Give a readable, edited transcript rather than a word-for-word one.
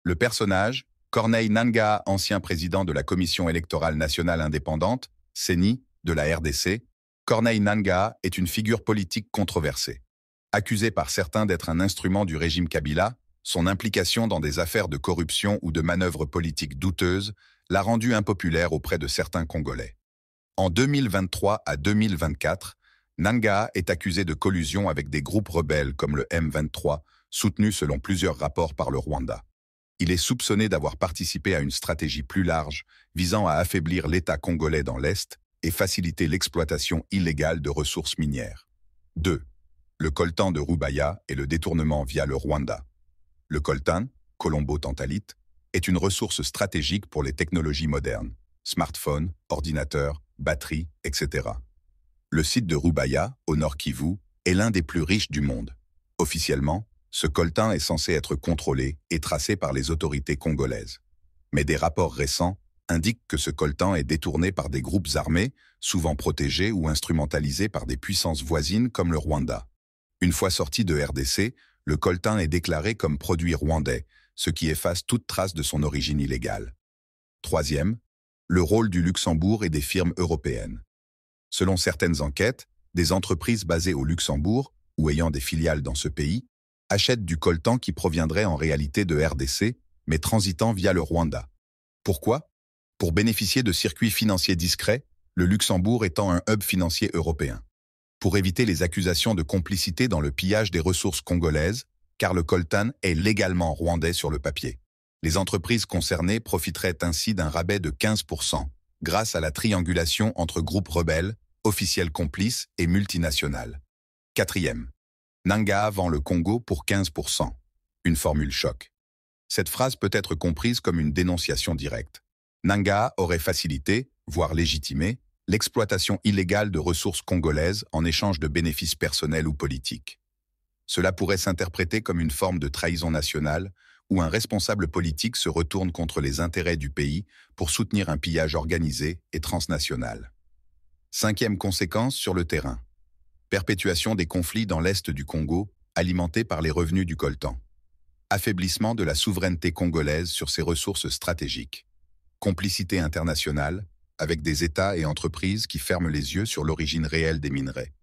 Le personnage, Corneille Nangaa, ancien président de la Commission électorale nationale indépendante, CENI, de la RDC, Corneille Nangaa est une figure politique controversée. Accusé par certains d'être un instrument du régime Kabila, son implication dans des affaires de corruption ou de manœuvres politiques douteuses l'a rendu impopulaire auprès de certains Congolais. En 2023 à 2024, Nangaa est accusé de collusion avec des groupes rebelles comme le M23, soutenus selon plusieurs rapports par le Rwanda. Il est soupçonné d'avoir participé à une stratégie plus large visant à affaiblir l'État congolais dans l'Est et faciliter l'exploitation illégale de ressources minières. 2. Le coltan de Rubaya et le détournement via le Rwanda. Le coltan, colombo-tantalite, est une ressource stratégique pour les technologies modernes, smartphones, ordinateurs, batteries, etc. Le site de Rubaya, au nord Kivu, est l'un des plus riches du monde. Officiellement, ce coltan est censé être contrôlé et tracé par les autorités congolaises. Mais des rapports récents indiquent que ce coltan est détourné par des groupes armés, souvent protégés ou instrumentalisés par des puissances voisines comme le Rwanda. Une fois sorti de RDC, le coltan est déclaré comme produit rwandais, ce qui efface toute trace de son origine illégale. 3. Le rôle du Luxembourg et des firmes européennes. Selon certaines enquêtes, des entreprises basées au Luxembourg, ou ayant des filiales dans ce pays, achètent du coltan qui proviendrait en réalité de RDC, mais transitant via le Rwanda. Pourquoi? Pour bénéficier de circuits financiers discrets, le Luxembourg étant un hub financier européen. Pour éviter les accusations de complicité dans le pillage des ressources congolaises, car le coltan est légalement rwandais sur le papier. Les entreprises concernées profiteraient ainsi d'un rabais de 15%, grâce à la triangulation entre groupes rebelles, officiels complices et multinationales. 4. Nangaa vend le Congo pour 15%. Une formule choc. Cette phrase peut être comprise comme une dénonciation directe. Nangaa aurait facilité, voire légitimé, l'exploitation illégale de ressources congolaises en échange de bénéfices personnels ou politiques. Cela pourrait s'interpréter comme une forme de trahison nationale où un responsable politique se retourne contre les intérêts du pays pour soutenir un pillage organisé et transnational. 5. Conséquence sur le terrain. Perpétuation des conflits dans l'est du Congo, alimentés par les revenus du coltan. Affaiblissement de la souveraineté congolaise sur ses ressources stratégiques. Complicité internationale, avec des États et entreprises qui ferment les yeux sur l'origine réelle des minerais.